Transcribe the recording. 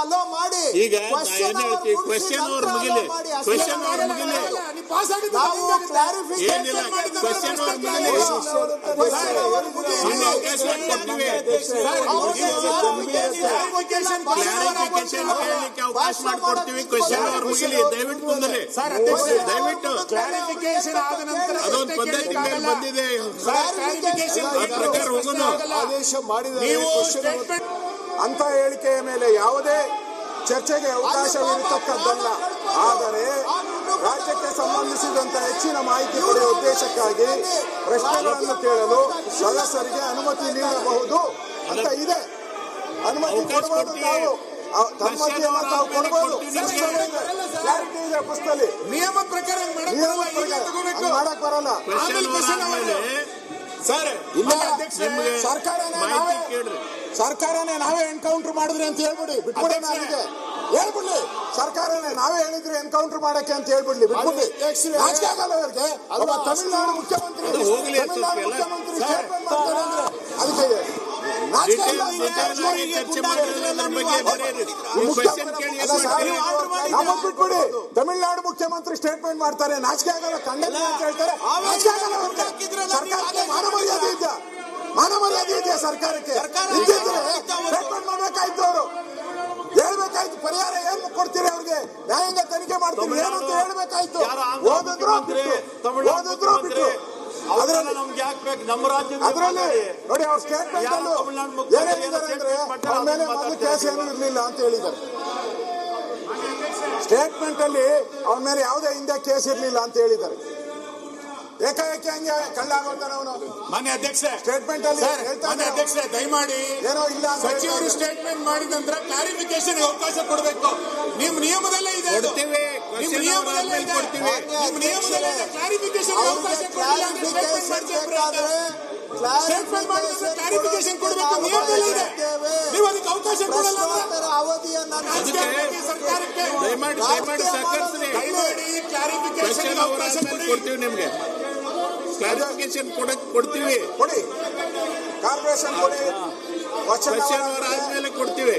Hello ಮಾಡಿ. ಈಗ question ಅವ್ರು ಮುಗಿಲಿ, ಕ್ವೆಶ್ಚನ್ ಅವ್ರು ಮುಗಿಲಿ, ಏನಿಲ್ಲ ಕ್ವೆಶ್ಚನ್ ಅವ್ರು ಮುಗಿಲಿ, ಕ್ಲಾರಿಫಿಕೇಶನ್ ಕೇಳಲಿಕ್ಕೆ ಅವಕಾಶ ಮಾಡಿಕೊಡ್ತೀವಿ. ಕ್ವೆಶ್ಚನ್ ಅವ್ರು ಮುಗಿಲಿ, ದಯವಿಟ್ಟು ಕುಂದರಿ, ದಯವಿಟ್ಟು. ಕ್ಲಾರಿಫಿಕೇಶನ್ ಆದ ನಂತರ ಅದೊಂದು ಪದ್ಧತಿ ಮೇಲೆ ಬಂದಿದೆ, ಆ ಪ್ರಕಾರ ಹೋಗೋಣ. ಆದೇಶ ಮಾಡಿದರೆ ಅಂತ ಹೇಳಿಕೆಯ ಮೇಲೆ ಯಾವುದೇ ಚರ್ಚೆಗೆ ಅವಕಾಶವಿರತಕ್ಕದ್ದಲ್ಲ. ಆದರೆ ರಾಜ್ಯಕ್ಕೆ ಸಂಬಂಧಿಸಿದಂತೆ ಹೆಚ್ಚಿನ ಮಾಹಿತಿ ಪಡೆಯುವ ಉದ್ದೇಶಕ್ಕಾಗಿ ಪ್ರಶ್ನೆಗಳನ್ನು ಕೇಳಲು ಸದಸ್ಯರಿಗೆ ಅನುಮತಿ ನೀಡಬಹುದು ಅಂತ ಇದೆ. ಅನುಮತಿ ಕೊಡಬಹುದು, ನಾವು ಅನುಮತಿಯನ್ನು ತಾವು ಕೊಡಬಹುದು. ಕ್ಲಾರಿಟಿ ಇದೆ ಪುಸ್ತಕದಲ್ಲಿ, ನಿಯಮ ಪ್ರಕಾರ ಮಾಡಕ್ ಬರಲ್ಲ. ಸರ್ ಸರ್ಕಾರನೇ ನಾವೇ ಎನ್ಕೌಂಟರ್ ಮಾಡಿದ್ರಿ ಅಂತ ಹೇಳ್ಬಿಡಿ, ಬಿಟ್ಬಿಡಿ. ನನಗೆ ಹೇಳ್ಬಿಡ್ಲಿ, ಸರ್ಕಾರನೇ ನಾವೇ ಹೇಳಿದ್ರಿ ಎನ್ಕೌಂಟರ್ ಮಾಡಕ್ಕೆ ಅಂತ ಹೇಳ್ಬಿಡ್ಲಿ, ಬಿಟ್ಬಿಡ್ಲಿ. ನಾಚಿಕೆ ಆಗಲ್ಲ ಅವ್ರಿಗೆ. ತಮಿಳುನಾಡು ಮುಖ್ಯಮಂತ್ರಿ ಅದಕ್ಕೆ ನಮಗ್ ಬಿಟ್ಬಿಡಿ. ತಮಿಳುನಾಡು ಮುಖ್ಯಮಂತ್ರಿ ಸ್ಟೇಟ್ಮೆಂಟ್ ಮಾಡ್ತಾರೆ, ನಾಚಿಕೆ ಆಗಲ್ಲ, ಖಂಡನೆ ಅಂತ ಹೇಳ್ತಾರೆ. ನಾಚಿಕೆ ಆಗಲ್ಲ ಅವ್ರಿಗೆ. ಸರ್ಕಾರಕ್ಕೆ ಮಾನ ಮರ್ಯಾದೆ ಇದೆಯಾ? ಮಾನ ಮರ್ಯಾದೆ ಇದೆಯಾ ಸರ್ಕಾರಕ್ಕೆ? ಸ್ಟೇಟ್ಮೆಂಟ್ ಮಾಡ್ಬೇಕಾಯ್ತು, ಅವರು ಹೇಳ್ಬೇಕಾಯ್ತು. ಪರಿಹಾರ ಏನ್ ಕೊಡ್ತೀರಿ ಅವ್ರಿಗೆ? ನ್ಯಾಯಾಂಗ ತನಿಖೆ ಮಾಡ್ತೀವಿ ಏನಂತ ಹೇಳ್ಬೇಕಾಯ್ತು. ಓದಿದ್ರು ಬಿಟ್ಟು ಅದರಲ್ಲಿ ನೋಡಿ ಅವ್ರ ಸ್ಟೇಟ್ಮೆಂಟ್ ಏನೇನಿದ್ದಾರೆ ಅಂದ್ರೆ ಅವ್ರ ಮೇಲೆ ಮೊದಲು ಕೇಸ್ ಏನೂ ಇರಲಿಲ್ಲ ಅಂತ ಹೇಳಿದ್ದಾರೆ. ಸ್ಟೇಟ್ಮೆಂಟ್ ಅಲ್ಲಿ ಅವನ ಮೇಲೆ ಯಾವುದೇ ಹಿಂದೆ ಕೇಸ್ ಇರಲಿಲ್ಲ ಅಂತ ಹೇಳಿದ್ದಾರೆ. ಏಕಾಏಕಿ ಹಂಗೆ ಕಳ್ಳಾಗೋತಾನೆ ಅವನು. ಮಾನ್ಯ ಅಧ್ಯಕ್ಷ, ಸ್ಟೇಟ್ಮೆಂಟ್ ಅಲ್ಲಿ ಮಾನ್ಯ ಅಧ್ಯಕ್ಷ ದಯಮಾಡಿ ಏನೋ ಇಲ್ಲ ಸಚಿವರು ಸ್ಟೇಟ್ಮೆಂಟ್ ಮಾಡಿದ ನಂತರ ಕ್ಲಾರಿಫಿಕೇಶನ್ ಅವಕಾಶ ಕೊಡಬೇಕು. ನಿಮ್ಮ ನಿಯಮದಲ್ಲೇ ಇದೆ, ನಿಮ್ಮ ನಿಯಮದಲ್ಲೇ ಇದೆ, ನಿಮ್ಮ ನಿಯಮದಲ್ಲೇ ಇದೆ. ಕ್ಲಾರಿಫಿಕೇಶನ್ ಅವಕಾಶ ಸ್ಟೇಟ್ಮೆಂಟ್ ಮಾಡಿದ್ರೆ ಕ್ಲಾರಿಫಿಕೇಶನ್ ಕೊಡಬೇಕು, ನಿಯಮದಲ್ಲೇ ಇದೆ. ನೀವು ಅದಕ್ಕೆ ಅವಕಾಶ ಕೊಡಲ್ಲ. ಸರ್ಕಾರಕ್ಕೆ ದಯಮಾಡಿ ಕ್ಲಾರಿಫಿಕೇಶನ್ ಅವಕಾಶ ಕೊಡ್ತೀವಿ, ನಿಮ್ಗೆ ಕ್ಲಾರಿಫಿಕೇಶನ್ ಕೊಡ್ತೀವಿ. ಕೊಡಿ, ಕಾರ್ಪೊರೇಷನ್ ಕೊಡಿ, ಕ್ವೆಶ್ಚನ್ ಅವರ್ ಆದ್ಮೇಲೆ ಕೊಡ್ತೀವಿ.